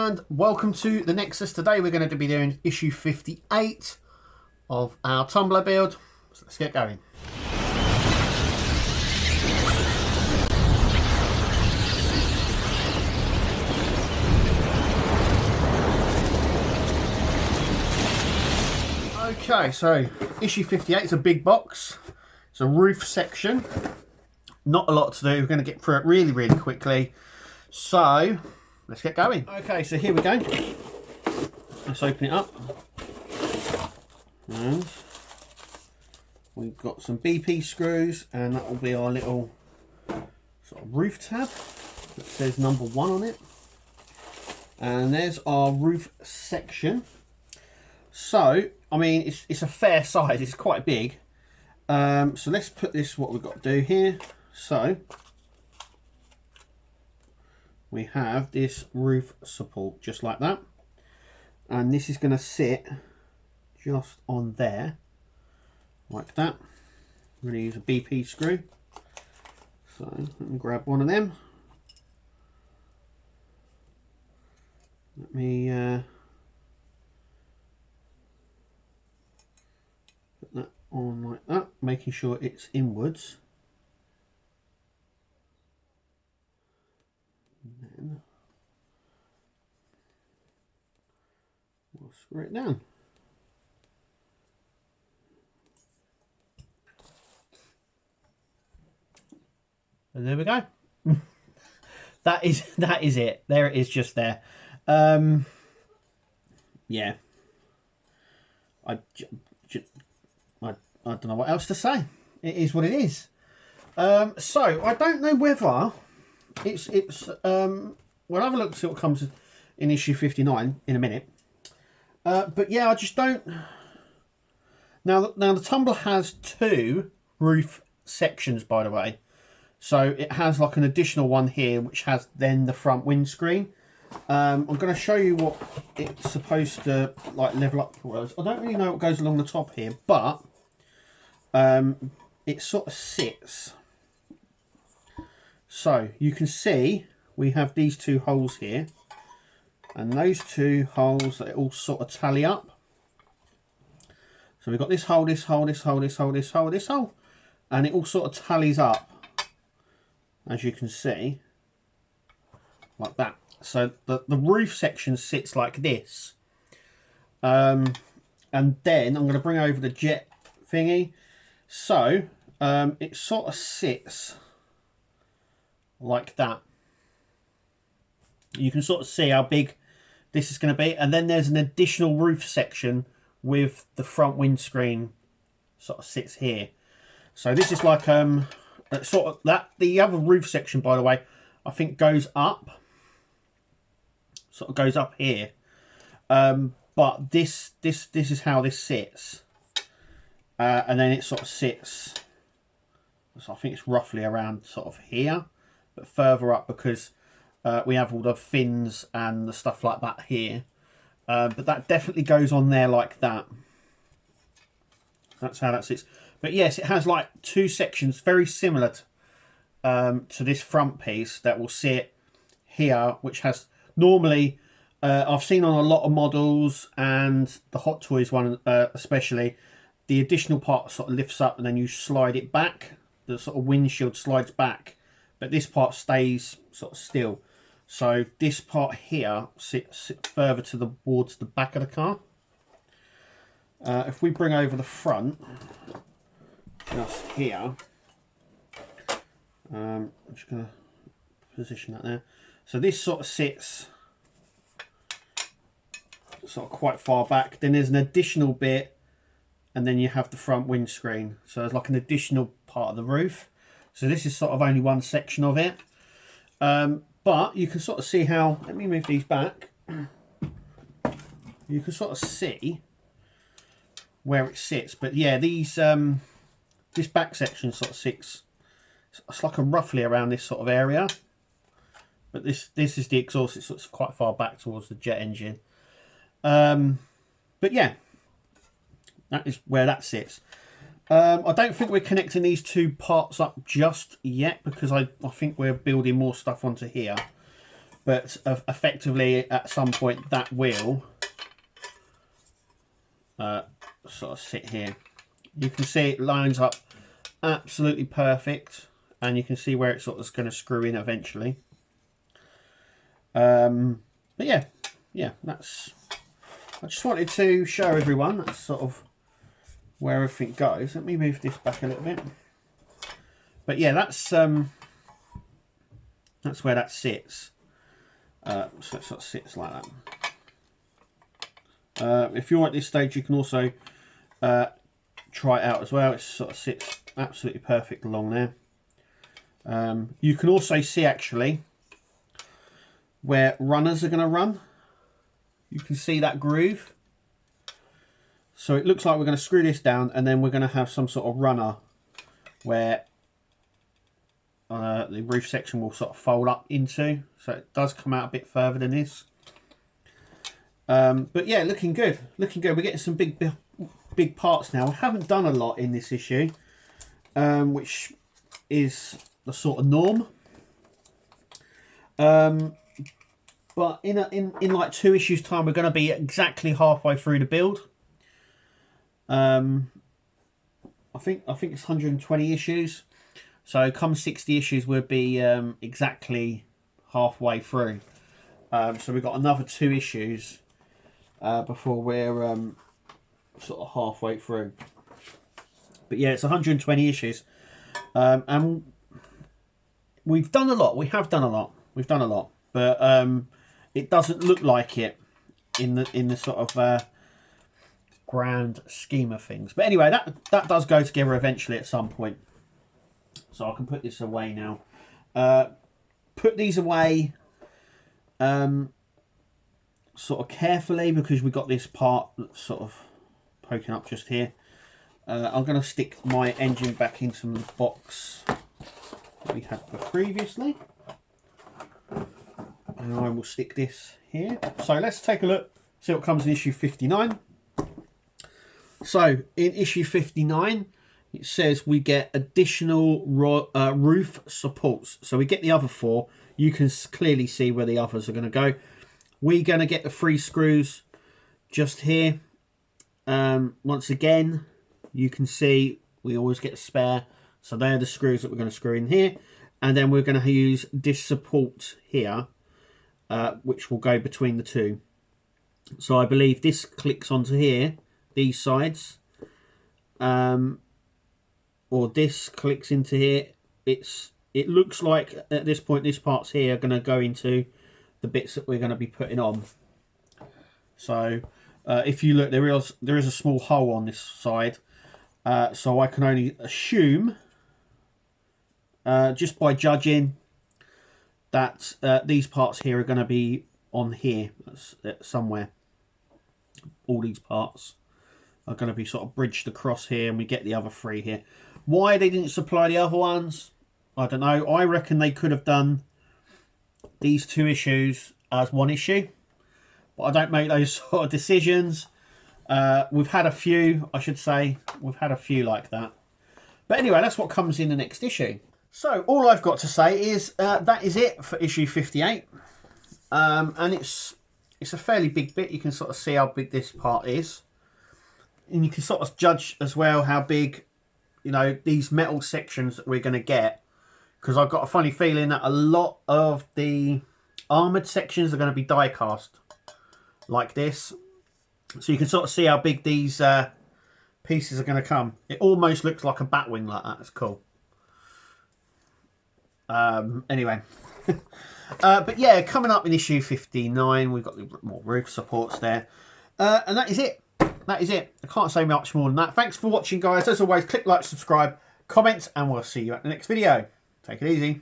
and welcome to the Nexus. Today we're going to be doing issue 58 of our Tumbler build, so let's get going. Okay, so issue 58 is a big box. It's a roof section. Not a lot to do. We're going to get through it really quickly. So let's get going. Okay, so here we go. Let's open it up. And we've got some BP screws, and that will be our little sort of roof tab that says number 1 on it. And there's our roof section. So, I mean, it's a fair size. It's quite big. So let's put this, what we've got to do here. So we have this roof support just like that, and this is going to sit just on there like that. I'm going to use a BP screw, so let me grab one of them. Let me put that on like that, making sure it's inwards. And then we'll screw it down. And there we go. that is it. There it is, just there. Yeah. I don't know what else to say. It is what it is. So I don't know whether we'll have a look to see what comes in issue 59 in a minute. But yeah, I just don't. Now the Tumbler has 2 roof sections, by the way. So it has like an additional one here, which has then the front windscreen. I'm going to show you what it's supposed to like level up towards. I don't really know what goes along the top here, but it sort of sits. So you can see we have these 2 holes here, and those 2 holes, they all sort of tally up. So we've got this hole, this hole, this hole, this hole, this hole, this hole, and it all sort of tallies up, as you can see, like that. So the roof section sits like this. And then I'm going to bring over the jet thingy. So it sort of sits like that. You can sort of see how big this is going to be, and then there's an additional roof section with the front windscreen sort of sits here. So this is like sort of that. The other roof section, by the way, I think goes up, sort of goes up here. But this is how this sits, and then it sort of sits. So I think it's roughly around sort of here, but further up, because we have all the fins and the stuff like that here. But that definitely goes on there like that. That's how that sits. But yes, it has like 2 sections very similar to this front piece that will sit here, which has normally I've seen on a lot of models, and the Hot Toys one especially, the additional part sort of lifts up and then you slide it back. The sort of windshield slides back, but this part stays sort of still. So this part here sits further towards the back of the car. If we bring over the front, just here, I'm just going to position that there. So this sort of sits sort of quite far back. Then there's an additional bit, and then you have the front windscreen. So there's like an additional part of the roof. So this is sort of only one section of it. But you can sort of see how, let me move these back. You can sort of see where it sits. But yeah, these this back section sort of sits, it's like roughly around this sort of area. But this is the exhaust. It's sort of quite far back towards the jet engine. But yeah, that is where that sits. I don't think we're connecting these 2 parts up just yet, because I think we're building more stuff onto here. but effectively at some point that will sort of sit here. You can see it lines up absolutely perfect, and you can see where it's sort of going to screw in eventually. But yeah, that's, I just wanted to show everyone that's sort of where everything goes. Let me move this back a little bit. But yeah, that's where that sits. So it sort of sits like that. If you're at this stage, you can also try it out as well. It sort of sits absolutely perfect along there. You can also see actually where runners are going to run. You can see that groove. So it looks like we're going to screw this down, and then we're going to have some sort of runner where the roof section will sort of fold up into. So it does come out a bit further than this. But yeah, looking good. Looking good. We're getting some big parts now. We haven't done a lot in this issue, which is the sort of norm. But in like 2 issues time, we're going to be exactly halfway through the build. I think it's 120 issues. So come 60 issues, we'll be exactly halfway through. So we've got another 2 issues before we're sort of halfway through. But yeah, it's 120 issues, and we've done a lot. We have done a lot. We've done a lot, but it doesn't look like it in the sort of grand scheme of things. But anyway, that does go together eventually at some point. So I can put this away now. Put these away sort of carefully, because we've got this part that's sort of poking up just here. I'm going to stick my engine back into the box that we had previously. And I will stick this here. So let's take a look, see what comes in issue 59. So in issue 59, it says we get additional roof supports. So we get the other 4. You can clearly see where the others are going to go. We're going to get the 3 screws just here. Once again, you can see we always get a spare. So they're the screws that we're going to screw in here. And then we're going to use this support here, which will go between the 2. So I believe this clicks onto here, these sides. Or this clicks into here. It looks like at this point this part's here are going to go into the bits that we're going to be putting on. So if you look, there is a small hole on this side. So I can only assume, just by judging, that these parts here are going to be on here somewhere. All these parts are going to be sort of bridged across here, and we get the other 3 here. Why they didn't supply the other ones, I don't know. I reckon they could have done these 2 issues as 1 issue, but I don't make those sort of decisions. We've had a few, I should say. We've had a few like that. But anyway, that's what comes in the next issue. So all I've got to say is that is it for issue 58. And it's a fairly big bit. You can sort of see how big this part is. And you can sort of judge as well how big, you know, these metal sections that we're going to get. Because I've got a funny feeling that a lot of the armoured sections are going to be die cast like this. So you can sort of see how big these pieces are going to come. It almost looks like a Batwing like that. It's cool. Anyway. But yeah, coming up in issue 59, we've got more roof supports there. And that is it. That is it. I can't say much more than that. Thanks for watching, guys. As always, click like, subscribe, comment, and we'll see you at the next video. Take it easy.